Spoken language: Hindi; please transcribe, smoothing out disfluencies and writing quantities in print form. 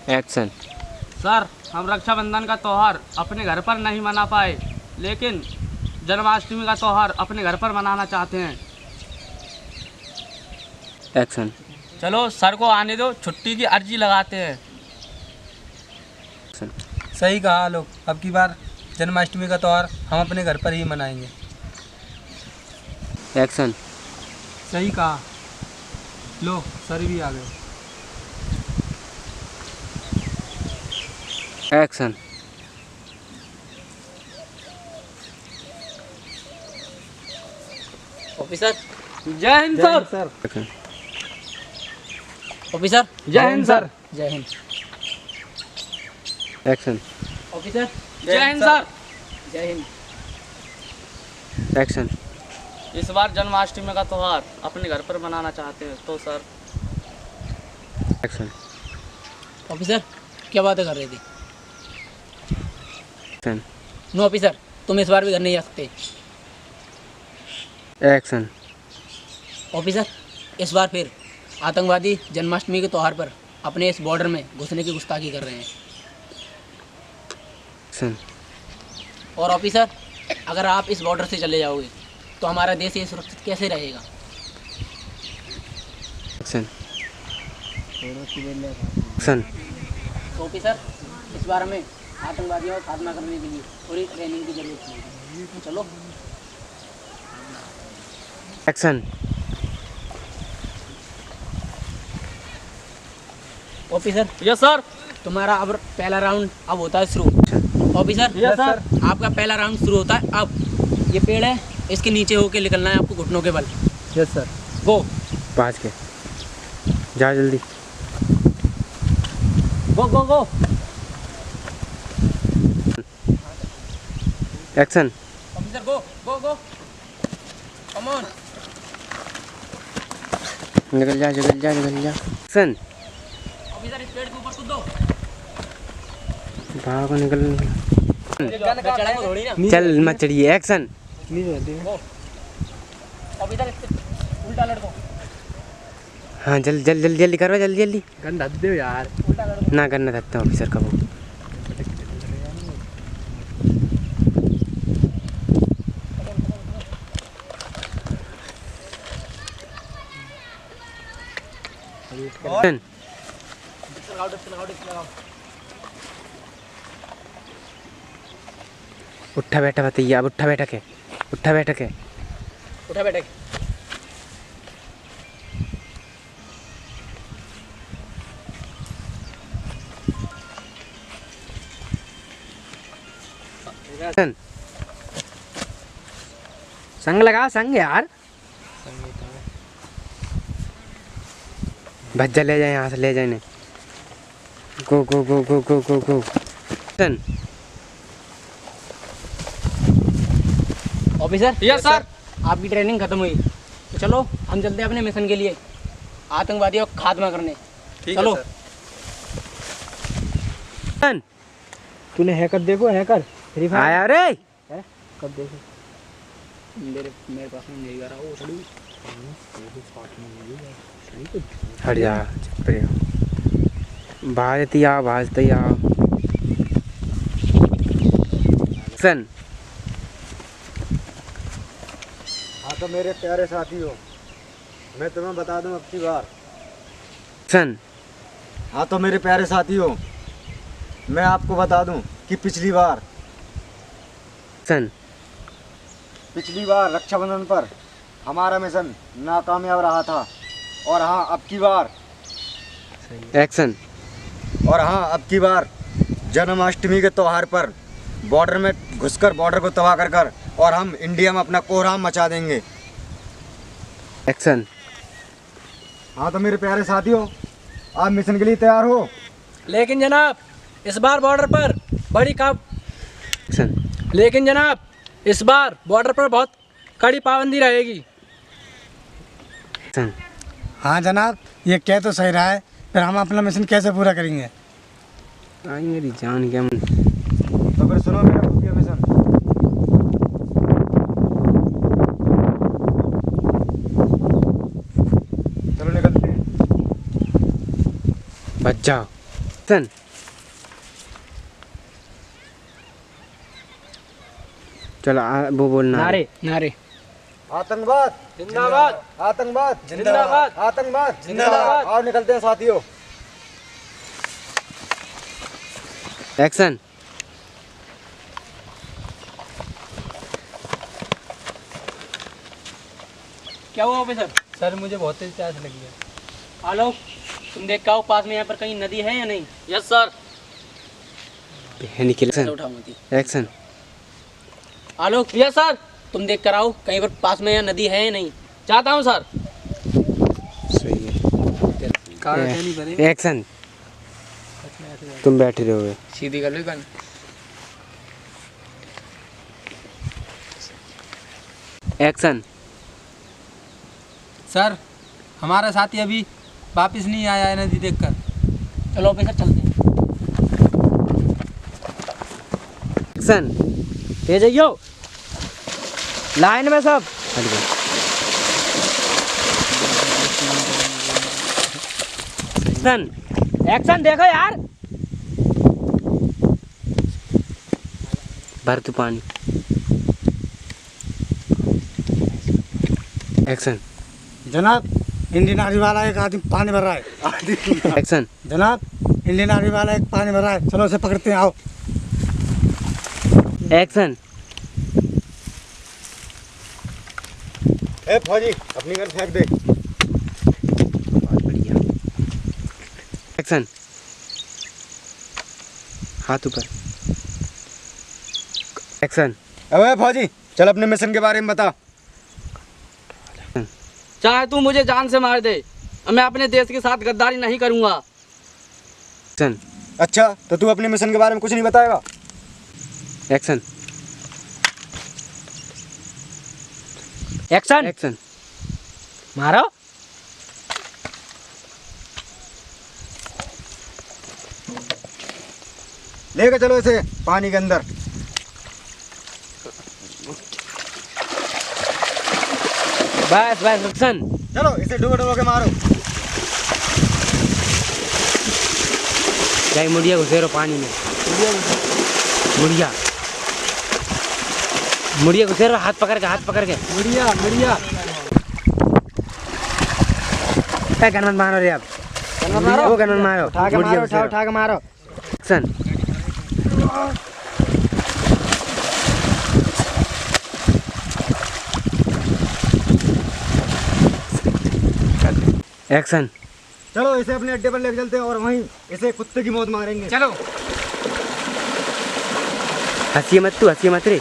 एक्शन। सर, हम रक्षाबंधन का त्यौहार अपने घर पर नहीं मना पाए, लेकिन जन्माष्टमी का त्यौहार अपने घर पर मनाना चाहते हैं। एक्शन। चलो सर को आने दो, छुट्टी की अर्जी लगाते हैं। एक्शन। सही कहा आलोक, अब की बार जन्माष्टमी का त्यौहार हम अपने घर पर ही मनाएंगे। एक्शन। सही कहा। लो सर भी आ गए। एक्शन। ऑफिसर जय Hind sir. Sir. Action. Officer जय हिंद सर। जय हिंद। एक्शन। ऑफिसर जय हिंद सर। जय हिंद। एक्शन। इस बार जन्माष्टमी का त्यौहार अपने घर पर मनाना चाहते हैं तो सर। एक्शन। ऑफिसर क्या बातें कर रहे थे? एक्शन। नो ऑफिसर, तुम इस बार भी घर नहीं जा सकते। एक्शन। ऑफिसर, इस बार फिर आतंकवादी जन्माष्टमी के त्यौहार पर अपने इस बॉर्डर में घुसने की गुस्ताखी कर रहे हैं। एक्शन। और ऑफिसर, अगर आप इस बॉर्डर से चले जाओगे तो हमारा देश ये सुरक्षित कैसे रहेगा? एक्शन। एक्शन। तो ऑफिसर, इस बार हमें आतंकवादियों का खात्मा करने के लिए थोड़ी ट्रेनिंग की जरूरत है। चलो। एक्शन। Officer, yes sir. तुम्हारा अब पहला राउंड अब होता है शुरू। Officer, yes sir. आपका पहला राउंड शुरू होता है अब। ये पेड़ है, इसके नीचे होके निकलना है आपको घुटनों के बल। Yes sir. गो। 5 के जा जल्दी। Go go go. Action. Officer go go go. Come on. निकल जा निकल जा निकल जा। एक्शन। ऑफिसर, इस पेड़ के ऊपर कूद दो। भागो निकल। चढ़ाएंगे थोड़ी ना। चल मत चढ़िए। एक्शन। ऑफिसर, इससे उल्टा लड़को। हाँ जल्दी जल्दी जल्दी जल्दी करो जल्दी जल्दी। गन धद दो यार। उल्टा लड़को। ना करना चाहता हूँ ऑफिसर का वो। एक्शन। लगाओ डिस्क लगाओ डिस्क लगाओ। उठा बैठा बताइए। अब उठा बैठक है। उठा बैठक है। उठा बैठे। एक्शन। संग लगा संग यार। भज्जा ले जाए यहाँ से ले जाए। गो go go go go go go. Action. Officer. Yes sir. आपकी ट्रेनिंग खत्म हुई तो चलो हम चलते हैं अपने मिशन के लिए, आतंकवादियों का खात्मा करने। चलो। एक्शन। तूने हैकर देखो, हैकर फ्री फायर आया रे। कब देखो। मेरे पास में नहीं आ रहा वो थोड़ी। हट जा चुप रहो। भाजती आ भाजती आ। एक्शन। हाँ तो मेरे प्यारे साथियों, मैं तुम्हें बता दूं अब की बार। एक्शन। हाँ तो मेरे प्यारे साथियों, मैं आपको बता दूं कि पिछली बार एक्शन। रक्षाबंधन पर हमारा मिशन नाकामयाब रहा था। और हाँ अब की बार एक्शन। जन्माष्टमी के त्यौहार पर बॉर्डर में घुसकर बॉर्डर को तबाह कर कर और हम इंडिया में अपना कोहराम मचा देंगे। एक्शन। हाँ तो मेरे प्यारे साथियों, आप मिशन के लिए तैयार हो? लेकिन जनाब इस बार बॉर्डर पर एक्शन। लेकिन जनाब इस बार बॉर्डर पर बहुत कड़ी पाबंदी रहेगी। एक्शन। हाँ जनाब, ये कह तो सही रहा है, फिर हम अपना मिशन कैसे पूरा करेंगे? आई मेरी जान क्या मन। तो फिर सुनो मेरा खुफिया मिशन। चलो निकलते हैं। बच जाओ। एक्शन। चलो वो बोलना नारे नारे। आतंकवाद जिंदाबाद, आतंकवाद जिंदाबाद, आतंकवाद जिंदाबाद। आओ निकलते हैं साथियों। एक्शन। क्या हुआ ऑफिसर? सर मुझे बहुत तेज प्यास लगी है। आलोक, तुम देख के आओ पास में यहाँ पर कहीं नदी है या नहीं। Yes sir. निकल। चलो उठाओ मती। एक्शन। आलोक, यस सर। तुम देख कर आओ कहीं पर पास में यहाँ नदी है या नहीं। चाहता हूँ सर। सही नहीं है। एक्शन। तुम बैठे रहोगे। सीधी कर लो कान। एक्शन। सर हमारा साथी अभी वापस नहीं आया है नदी देखकर। चलो ऑफिसर चलते हैं। एक्शन। ये जाइयो लाइन में सब। हट गए। एक्शन। एक्शन देखो यार। भर तू पानी। एक्शन। जनाब, इंडियन आर्मी वाला एक आदमी पानी भर रहा है। एक्शन। जनाब, इंडियन आर्मी वाला एक पानी भर रहा है, चलो उसे पकड़ते हैं, आओ। एक्शन। ए फौजी अपनी गन फेंक दे। बहुत बढ़िया। एक्शन। हाथ ऊपर। एक्शन। अबे फौजी चल अपने मिशन के बारे में बता। चाहे तू मुझे जान से मार दे, मैं अपने देश के साथ गद्दारी नहीं करूंगा। एक्शन। अच्छा तो तू अपने मिशन के बारे में कुछ नहीं बताएगा। एक्शन। एक्शन। एक्शन। मारो। लेके चलो इसे पानी के अंदर। बस बस। एक्शन। चलो इसे डुबो डुबो के मारो। जाए मुड़िया घुसे रहो पानी में। मुड़िया मुड़िया घुसे रहो, हाथ पकड़ के, हाथ पकड़ के। बढ़िया बढ़िया। गन मत मारो रे अब। वो गन मत मारो। उठा के मारो, उठा के मारो। एक्शन। एक्शन। चलो इसे अपने अड्डे पर लेके चलते हैं और वहीं इसे कुत्ते की मौत मारेंगे। चलो। हंसी मत तू, हंसी मत रे।